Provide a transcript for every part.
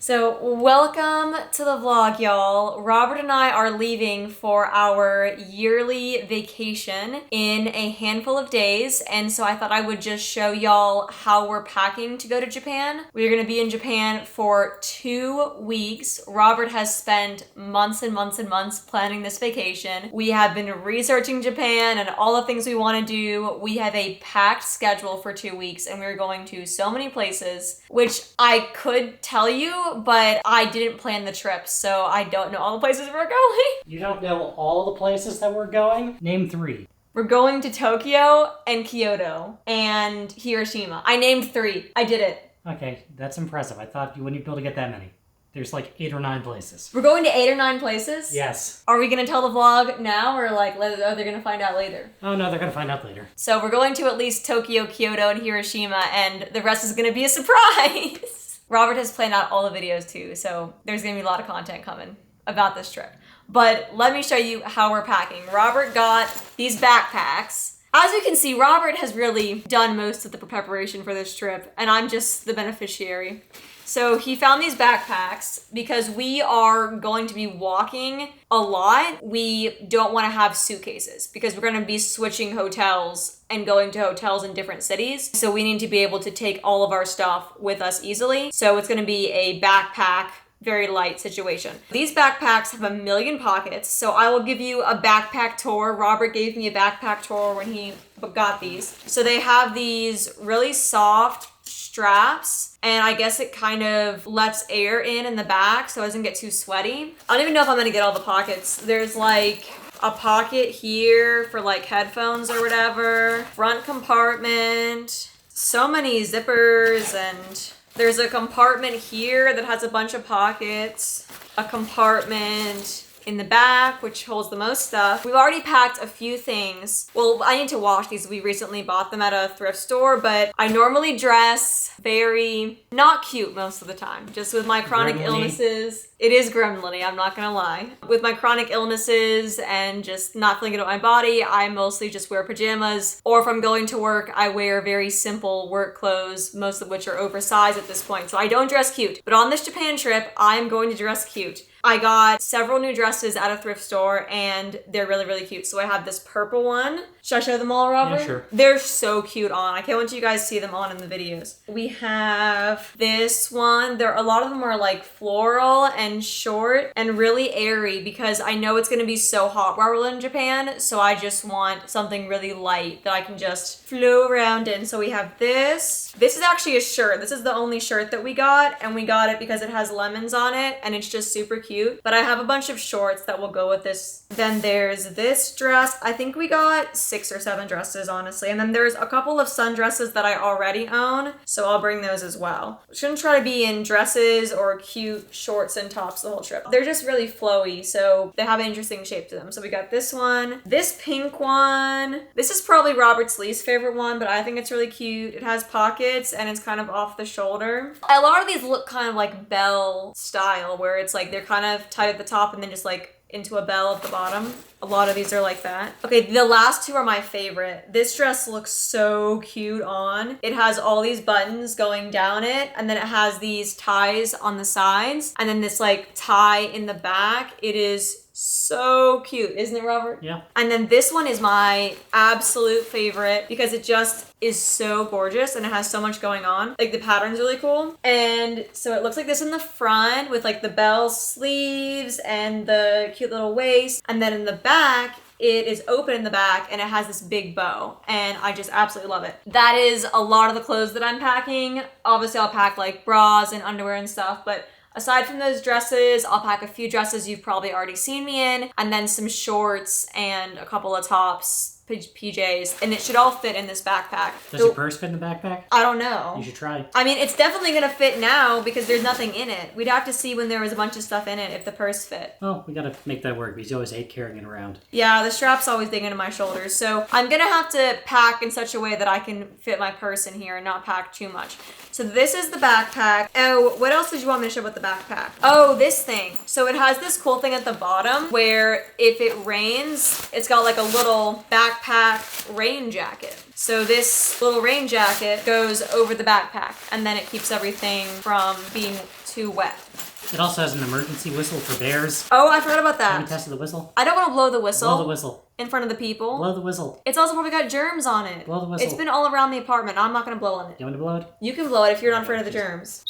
So welcome to the vlog, y'all. Robert and I are leaving for our yearly vacation in a handful of days, and so I thought I would just show y'all how we're packing to go to Japan. We're gonna be in Japan for 2 weeks. Robert has spent months and months and months planning this vacation. We have been researching Japan and all the things we want to do. We have a packed schedule for 2 weeks, and we're going to so many places, which I could tell you, but I didn't plan the trip, so I don't know all the places we're going. You don't know all the places that we're going? Name 3. We're going to Tokyo and Kyoto and Hiroshima. I named 3. I did it. Okay, that's impressive. I thought you wouldn't be able to get that many. There's like 8 or 9 places. We're going to 8 or 9 places? Yes. Are we going to tell the vlog now, or are they going to find out later? Oh no, they're going to find out later. So we're going to at least Tokyo, Kyoto, and Hiroshima, and the rest is going to be a surprise. Robert has planned out all the videos too, so there's gonna be a lot of content coming about this trip. But let me show you how we're packing. Robert got these backpacks. As you can see, Robert has really done most of the preparation for this trip, and I'm just the beneficiary. So he found these backpacks because we are going to be walking a lot. We don't want to have suitcases because we're going to be switching hotels and going to hotels in different cities. So we need to be able to take all of our stuff with us easily. So it's going to be a backpack, very light situation. These backpacks have 1 million pockets, so I will give you a backpack tour. Robert gave me a backpack tour when he got these. So they have these really soft straps, and I guess it kind of lets air in the back so it doesn't get too sweaty. I don't even know if I'm gonna get all the pockets. There's like a pocket here for like headphones or whatever. Front compartment. So many zippers, and there's a compartment here that has a bunch of pockets. A compartment in the back, which holds the most stuff. We've already packed a few things. Well, I need to wash these. We recently bought them at a thrift store, but I normally dress very not cute most of the time. Just with my chronic illnesses. It is gremlin-y, I'm not gonna lie. With my chronic illnesses and just not feeling good about my body, I mostly just wear pajamas. Or if I'm going to work, I wear very simple work clothes, most of which are oversized at this point. So I don't dress cute. But on this Japan trip, I'm going to dress cute. I got several new dresses at a thrift store, and they're really, really cute. So I have this purple one. Should I show them all, Robert? Yeah, sure. They're so cute on. I can't wait till you guys see them on in the videos. We have this one. A lot of them are like floral and short and really airy because I know it's going to be so hot while we're in Japan. So I just want something really light that I can just flow around in. So we have this. This is actually a shirt. This is the only shirt that we got, and we got it because it has lemons on it and it's just super cute. But I have a bunch of shorts that will go with this. Then there's this dress. I think we got 6 or 7 dresses, honestly. And then there's a couple of sundresses that I already own, so I'll bring those as well. Shouldn't try to be in dresses or cute shorts and tops the whole trip. They're just really flowy, so they have an interesting shape to them. So we got this one, this pink one. This is probably Robert's least favorite one, but I think it's really cute. It has pockets and it's kind of off the shoulder. A lot of these look kind of like bell style, where it's like they're kind of tight at the top and then just like into a bell at the bottom. A lot of these are like that. Okay, the last 2 are my favorite. This dress looks so cute on. It has all these buttons going down it, and then it has these ties on the sides, and then this like tie in the back. It is so cute, isn't it, Robert? Yeah. And then this one is my absolute favorite because it just is so gorgeous and it has so much going on. Like the pattern's really cool. And so it looks like this in the front with like the bell sleeves and the cute little waist. And then in the back, it is open in the back and it has this big bow, and I just absolutely love it. That is a lot of the clothes that I'm packing. Obviously I'll pack like bras and underwear and stuff, but aside from those dresses, I'll pack a few dresses you've probably already seen me in, and then some shorts and a couple of tops, PJs, and it should all fit in this backpack. Does your purse fit in the backpack? I don't know. You should try. I mean, it's definitely gonna fit now because there's nothing in it. We'd have to see when there was a bunch of stuff in it if the purse fit. Well, we gotta make that work because you always hate carrying it around. Yeah, the strap's always digging into my shoulders, so I'm gonna have to pack in such a way that I can fit my purse in here and not pack too much. So this is the backpack. Oh, what else did you want me to show about the backpack? Oh, this thing. So it has this cool thing at the bottom where if it rains, it's got like a little backpack rain jacket. So this little rain jacket goes over the backpack and then it keeps everything from being too wet. It also has an emergency whistle for bears. Oh, I forgot about Have you that. tested the whistle? I don't want to blow the whistle. Blow the whistle. In front of the people. Blow the whistle. It's also probably got germs on it. Blow the whistle. It's been all around the apartment. I'm not going to blow on it. You want me to blow it? You can blow it if you're not afraid of the germs.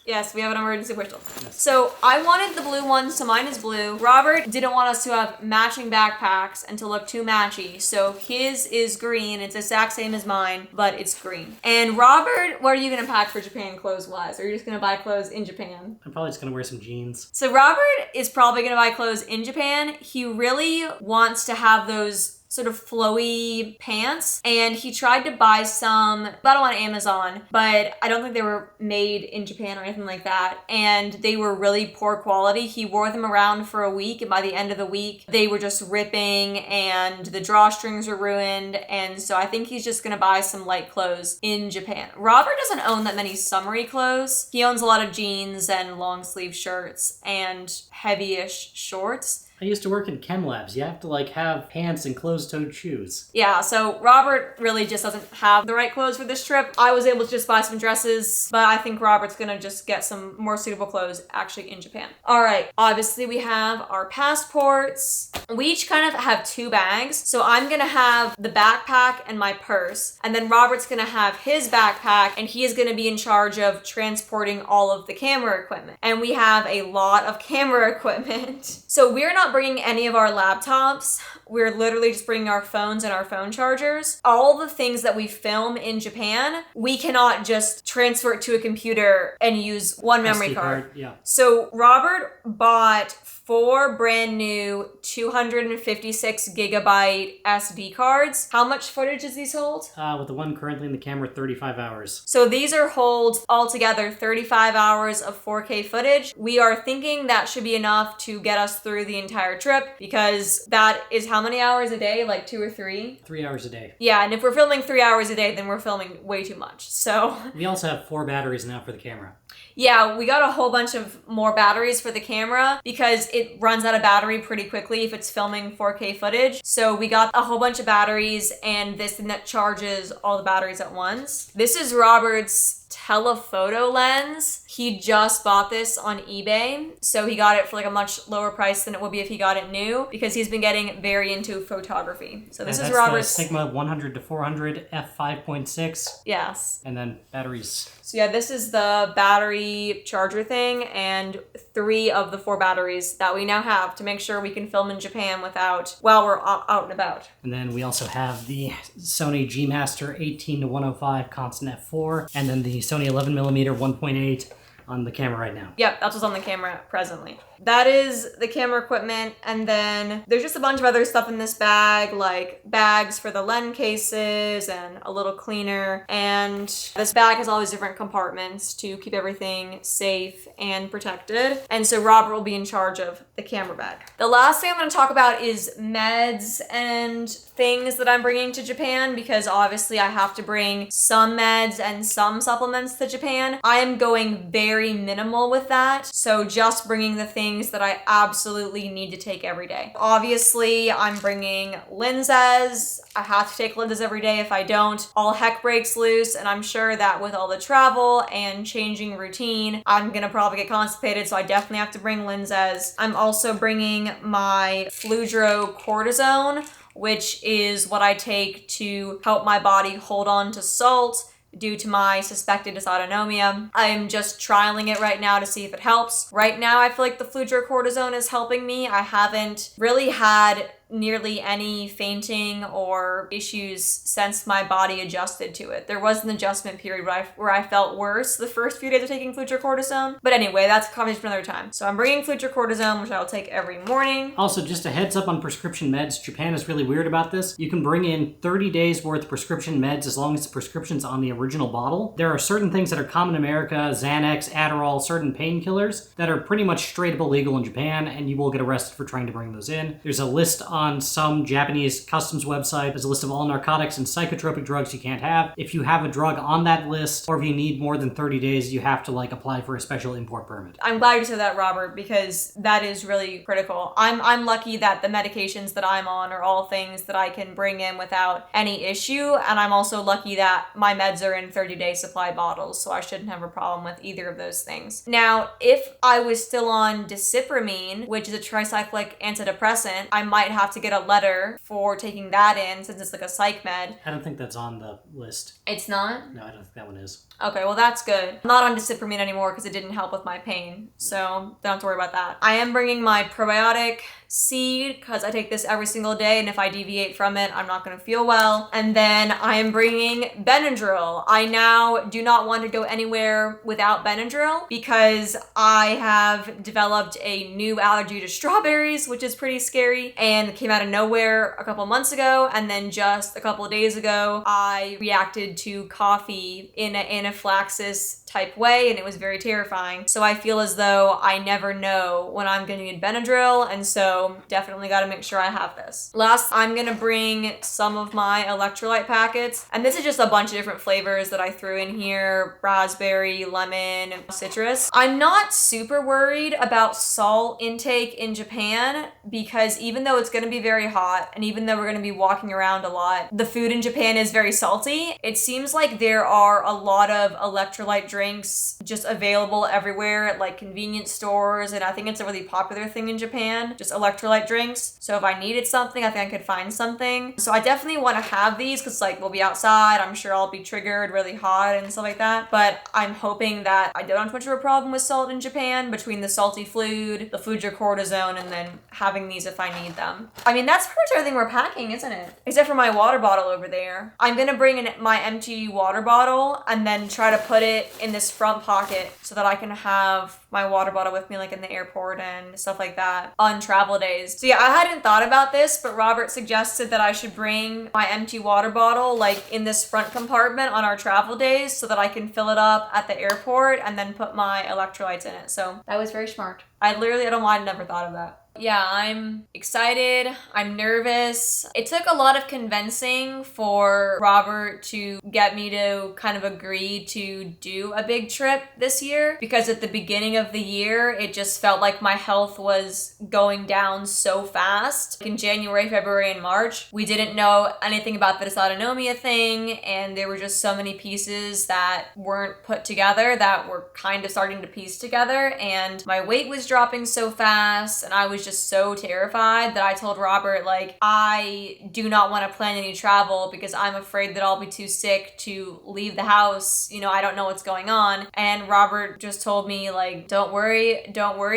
Yes, we have an emergency whistle. Yes. So I wanted the blue one, so mine is blue. Robert didn't want us to have matching backpacks and to look too matchy, so his is green. It's the exact same as mine, but it's green. And Robert, what are you gonna pack for Japan clothes-wise? Or are you just gonna buy clothes in Japan? I'm probably just gonna wear some jeans. So Robert is probably gonna buy clothes in Japan. He really wants to have those sort of flowy pants, and he tried to buy some, bought them on Amazon, but I don't think they were made in Japan or anything like that, and they were really poor quality. He wore them around for a week, and by the end of the week they were just ripping and the drawstrings were ruined, and so I think he's just gonna buy some light clothes in Japan. Robert doesn't own that many summery clothes. He owns a lot of jeans and long sleeve shirts and heavy-ish shorts. I used to work in chem labs. You have to have pants and closed-toed shoes. Yeah, so Robert really just doesn't have the right clothes for this trip. I was able to just buy some dresses, but I think Robert's gonna just get some more suitable clothes actually in Japan. All right, obviously we have our passports. We each kind of have 2 bags. So I'm gonna have the backpack and my purse, and then Robert's gonna have his backpack, and he is gonna be in charge of transporting all of the camera equipment. And we have a lot of camera equipment. So we're not bringing any of our laptops. We're literally just bringing our phones and our phone chargers. All the things that we film in Japan, we cannot just transfer it to a computer and use one memory SD card. Yeah. So Robert bought 4 brand new 256 gigabyte SD cards. How much footage does these hold? With the one currently in the camera, 35 hours. So these are hold altogether 35 hours of 4K footage. We are thinking that should be enough to get us through the entire trip, because that is how many hours a day? Like 2 or 3? 3 hours a day. Yeah, and if we're filming 3 hours a day, then we're filming way too much. So We also have 4 batteries now for the camera. yeah, we got a whole bunch of more batteries for the camera because it runs out of battery pretty quickly if it's filming 4K footage. So we got a whole bunch of batteries, and this thing that charges all the batteries at once. This is Robert's telephoto lens. He just bought this on eBay, so he got it for a much lower price than it would be if he got it new, because he's been getting very into photography. So this is Robert's the Sigma 100 to 400 f5.6. Yes. And then batteries. So yeah, this is the battery charger thing, and 3 of the 4 batteries that we now have to make sure we can film in Japan while we're out and about. And then we also have the Sony G Master 18 to 105 constant f4, and then the Sony 11mm 1.8 on the camera right now. Yep, that's what's on the camera presently. That is the camera equipment, and then there's just a bunch of other stuff in this bag, like bags for the lens cases and a little cleaner. And this bag has all these different compartments to keep everything safe and protected. And so Robert will be in charge of the camera bag. The last thing I'm going to talk about is meds and things that I'm bringing to Japan, because obviously I have to bring some meds and some supplements to Japan. I am going very minimal with that, so just bringing the things that I absolutely need to take every day. Obviously, I'm bringing Linzess. I have to take Linzess every day. If I don't, all heck breaks loose, and I'm sure that with all the travel and changing routine, I'm gonna probably get constipated, so I definitely have to bring Linzess. I'm also bringing my Fludro cortisone, which is what I take to help my body hold on to salt due to my suspected dysautonomia. I'm just trialing it right now to see if it helps. Right now, I feel like the fludrocortisone is helping me. I haven't really had nearly any fainting or issues since my body adjusted to it. There was an adjustment period where I felt worse the first few days of taking fludrocortisone. But anyway, that's a conversation for another time. So I'm bringing fludrocortisone, which I'll take every morning. Also, just a heads up on prescription meds. Japan is really weird about this. You can bring in 30 days worth of prescription meds as long as the prescription's on the original bottle. There are certain things that are common in America, Xanax, Adderall, certain painkillers that are pretty much straight up illegal in Japan, and you will get arrested for trying to bring those in. There's a list on some Japanese customs website. There's a list of all narcotics and psychotropic drugs you can't have. If you have a drug on that list, or if you need more than 30 days, you have to like apply for a special import permit. I'm glad you said that, Robert, because that is really critical. I'm lucky that the medications that I'm on are all things that I can bring in without any issue, and I'm also lucky that my meds are in 30-day supply bottles, so I shouldn't have a problem with either of those things. Now, if I was still on desipramine, which is a tricyclic antidepressant, I might have to get a letter for taking that in since it's like a psych med. I don't think that's on the list. It's not? No, I don't think that one is. Okay, well that's good. I'm not on desipramine anymore because it didn't help with my pain, so don't have to worry about that. I am bringing my probiotic seed because I take this every single day, and if I deviate from it, I'm not going to feel well. And then I am bringing Benadryl. I now do not want to go anywhere without Benadryl because I have developed a new allergy to strawberries, which is pretty scary, and came out of nowhere a couple months ago, and then just a couple of days ago, I reacted to coffee in an anaphylaxis type way, and it was very terrifying. So I feel as though I never know when I'm going to need Benadryl, and so definitely got to make sure I have this. Last, I'm going to bring some of my electrolyte packets, and this is just a bunch of different flavors that I threw in here: raspberry, lemon, citrus. I'm not super worried about salt intake in Japan because even though it's going to be very hot, and even though we're going to be walking around a lot, the food in Japan is very salty. It seems like there are a lot of electrolyte drinks just available everywhere at like convenience stores, and I think it's a really popular thing in Japan, just electrolyte drinks. So if I needed something, I think I could find something. So I definitely want to have these because like we'll be outside, I'm sure I'll be triggered really hot and stuff like that, but I'm hoping that I don't have much of a problem with salt in Japan between the salty food, the fludrocortisone, and then having these if I need them. I mean, that's pretty much everything we're packing, isn't it? Except for my water bottle over there. I'm gonna bring in my empty water bottle and then try to put it in this front pocket so that I can have my water bottle with me like in the airport and stuff like that on travel days. So yeah, I hadn't thought about this, but Robert suggested that I should bring my empty water bottle like in this front compartment on our travel days so that I can fill it up at the airport and then put my electrolytes in it. So that was very smart. I don't know why I never thought of that. Yeah, I'm excited. I'm nervous. It took a lot of convincing for Robert to get me to kind of agree to do a big trip this year, because at the beginning of the year, it just felt like my health was going down so fast. In January, February, and March, we didn't know anything about the dysautonomia thing, and there were just so many pieces that weren't put together that were kind of starting to piece together, and my weight was dropping so fast, and I was just so terrified that I told Robert, like, I do not want to plan any travel because I'm afraid that I'll be too sick to leave the house. You know, I don't know what's going on. And Robert just told me, like, don't worry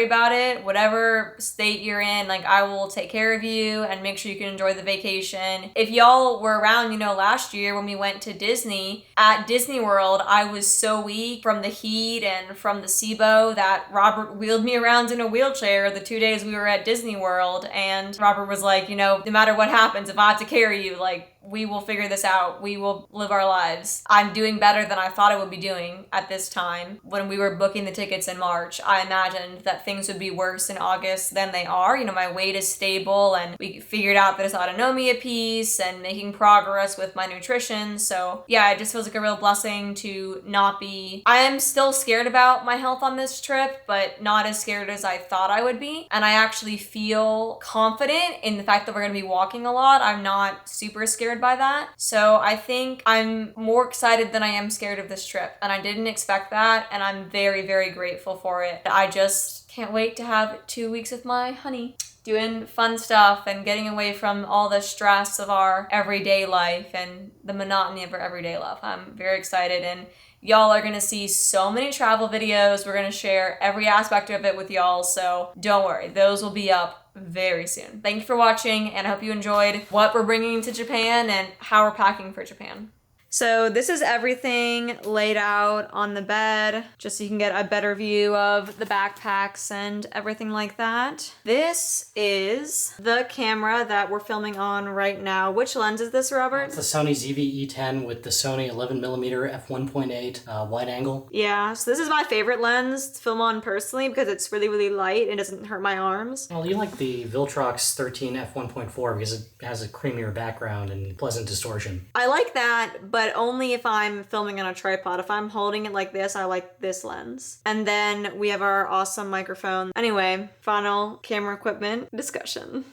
about it. Whatever state you're in, like, I will take care of you and make sure you can enjoy the vacation. If y'all were around, you know, last year when we went to Disney, at Disney World, I was so weak from the heat and from the SIBO that Robert wheeled me around in a wheelchair the 2 days we were at Disney World, and Robert was like, you know, no matter what happens, if I have to carry you, like, we will figure this out. We will live our lives. I'm doing better than I thought I would be doing at this time. When we were booking the tickets in March, I imagined that things would be worse in August than they are. You know, my weight is stable, and we figured out the dysautonomia piece and making progress with my nutrition. So yeah, it just feels like a real blessing to not be... I am still scared about my health on this trip, but not as scared as I thought I would be. And I actually feel confident in the fact that we're going to be walking a lot. I'm not super scared by that. So I think I'm more excited than I am scared of this trip, and I didn't expect that, and I'm very, very grateful for it. I just can't wait to have 2 weeks with my honey, doing fun stuff and getting away from all the stress of our everyday life and the monotony of our everyday life. I'm very excited, and y'all are going to see so many travel videos. We're going to share every aspect of it with y'all, so don't worry. Those will be up very soon. Thank you for watching, and I hope you enjoyed what we're bringing to Japan and how we're packing for Japan. So this is everything laid out on the bed, just so you can get a better view of the backpacks and everything like that. This is the camera that we're filming on right now. Which lens is this, Robert? It's the Sony ZV-E10 with the Sony 11mm f1.8 wide angle. Yeah, so this is my favorite lens to film on personally because it's really, really light and doesn't hurt my arms. Well, you like the Viltrox 13 f1.4 because it has a creamier background and pleasant distortion. I like that, but only if I'm filming on a tripod. If I'm holding it like this, I like this lens. And then we have our awesome microphone. Anyway, final camera equipment discussion.